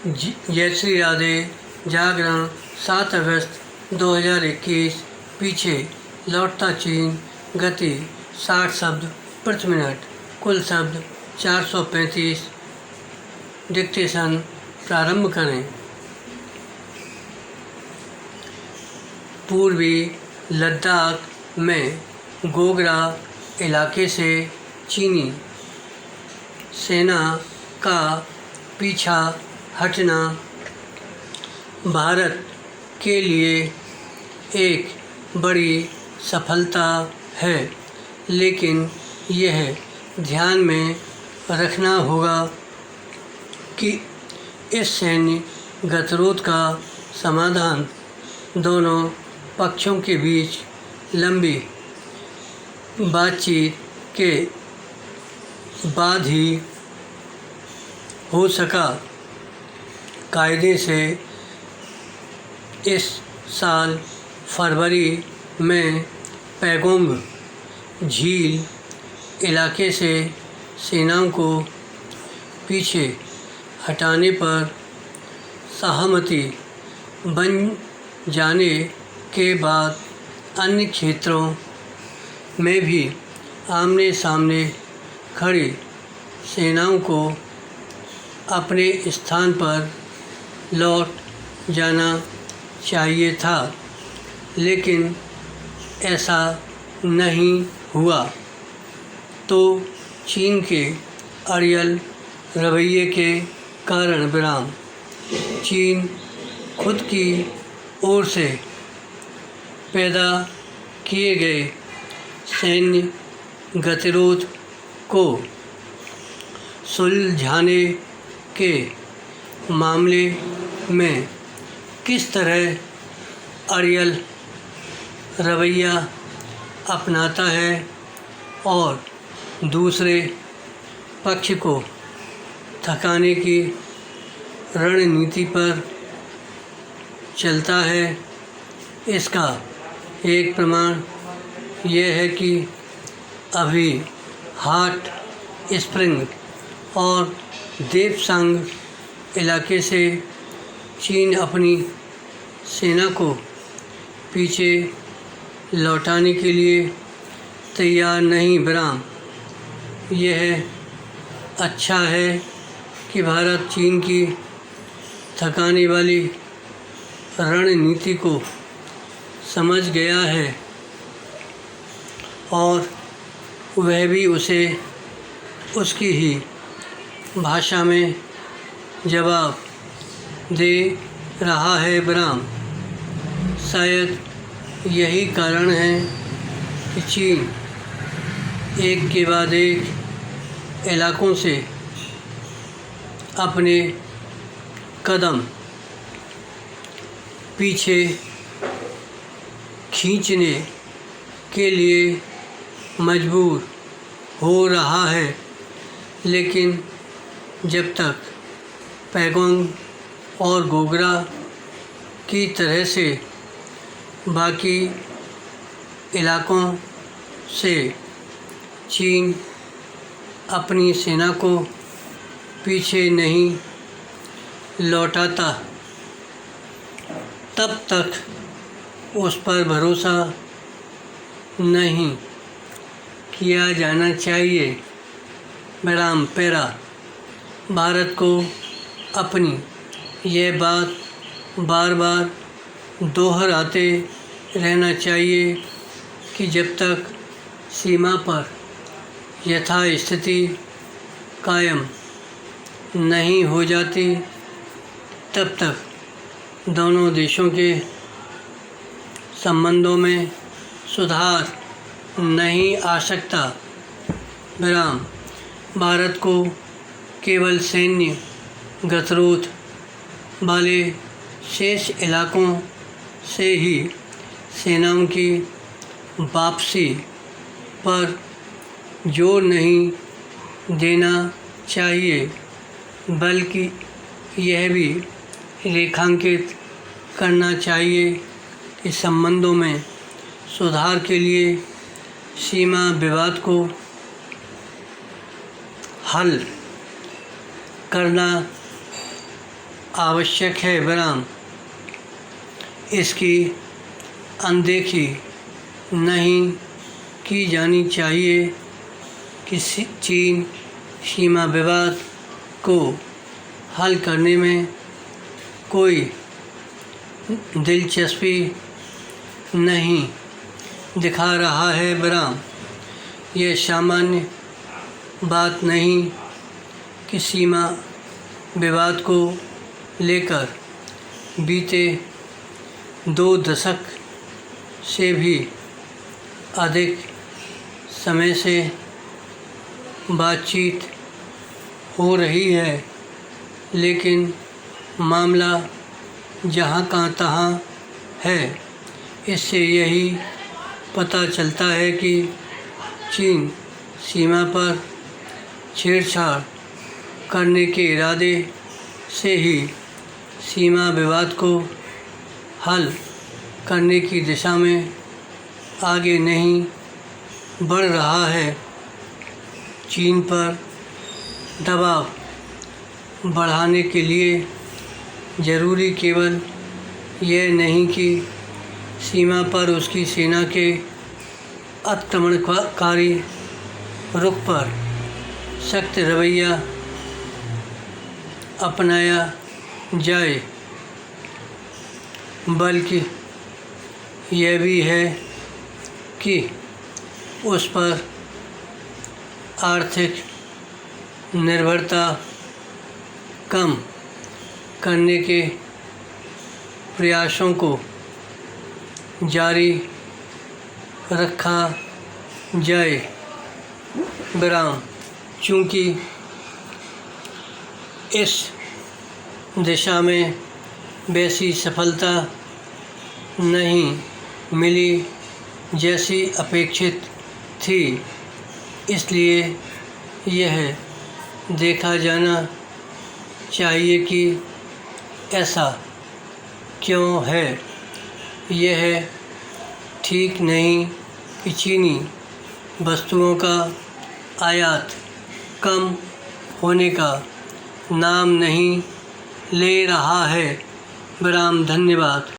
जय श्री राधे। जागरण 7 अगस्त 2021। पीछे लौटता चीन। गति 60 शब्द प्रति मिनट। कुल शब्द 435। डिक्टेशन प्रारंभ करें। पूर्वी लद्दाख में गोगरा इलाके से चीनी सेना का पीछा हटना भारत के लिए एक बड़ी सफलता है, लेकिन यह ध्यान में रखना होगा कि इस सैन्य गतिरोध का समाधान दोनों पक्षों के बीच लंबी बातचीत के बाद ही हो सका। कायदे से इस साल फरवरी में पैगोंग झील इलाके से सेनाओं को पीछे हटाने पर सहमति बन जाने के बाद अन्य क्षेत्रों में भी आमने सामने खड़ी सेनाओं को अपने स्थान पर लौट जाना चाहिए था, लेकिन ऐसा नहीं हुआ। तो चीन के अड़ियल रवैये के कारण विराम। चीन खुद की ओर से पैदा किए गए सैन्य गतिरोध को सुलझाने के मामले में किस तरह अड़ियल रवैया अपनाता है और दूसरे पक्ष को थकाने की रणनीति पर चलता है, इसका एक प्रमाण यह है कि अभी हॉट स्प्रिंग और देपसांग इलाके से चीन अपनी सेना को पीछे लौटाने के लिए तैयार नहीं। विराम। यह अच्छा है कि भारत चीन की थकाने वाली रणनीति को समझ गया है और वह भी उसे उसकी ही भाषा में जवाब दे रहा है। विराम। शायद यही कारण है कि चीन एक के बाद एक इलाकों से अपने कदम पीछे खींचने के लिए मजबूर हो रहा है, लेकिन जब तक पैगोंग और गोगरा की तरह से बाकी इलाकों से चीन अपनी सेना को पीछे नहीं लौटाता, तब तक उस पर भरोसा नहीं किया जाना चाहिए। विराम। पैरा। भारत को अपनी यह बात बार बार दोहराते रहना चाहिए कि जब तक सीमा पर यथास्थिति कायम नहीं हो जाती, तब तक दोनों देशों के संबंधों में सुधार नहीं आ सकता। विराम। भारत को केवल सैन्य गतिरोध वाले शेष इलाकों से ही सेनाओं की वापसी पर जोर नहीं देना चाहिए, बल्कि यह भी रेखांकित करना चाहिए कि संबंधों में सुधार के लिए सीमा विवाद को हल करना आवश्यक है विराम। इसकी अनदेखी नहीं की जानी चाहिए कि चीन सीमा विवाद को हल करने में कोई दिलचस्पी नहीं दिखा रहा है विराम। यह सामान्य बात नहीं कि सीमा विवाद को लेकर बीते 2 दशक से भी अधिक समय से बातचीत हो रही है, लेकिन मामला जहाँ का तहाँ है। इससे यही पता चलता है कि चीन सीमा पर छेड़छाड़ करने के इरादे से ही सीमा विवाद को हल करने की दिशा में आगे नहीं बढ़ रहा है। चीन पर दबाव बढ़ाने के लिए ज़रूरी केवल यह नहीं कि सीमा पर उसकी सेना के आक्रमणकारी रुख पर सख्त रवैया अपनाया जाए, बल्कि यह भी है कि उस पर आर्थिक निर्भरता कम करने के प्रयासों को जारी रखा जाए विराम। चूँकि इस दिशा में वैसी सफलता नहीं मिली जैसी अपेक्षित थी, इसलिए यह देखा जाना चाहिए कि ऐसा क्यों है। यह ठीक नहीं कि चीनी वस्तुओं का आयात कम होने का नाम नहीं ले रहा है विराम। धन्यवाद।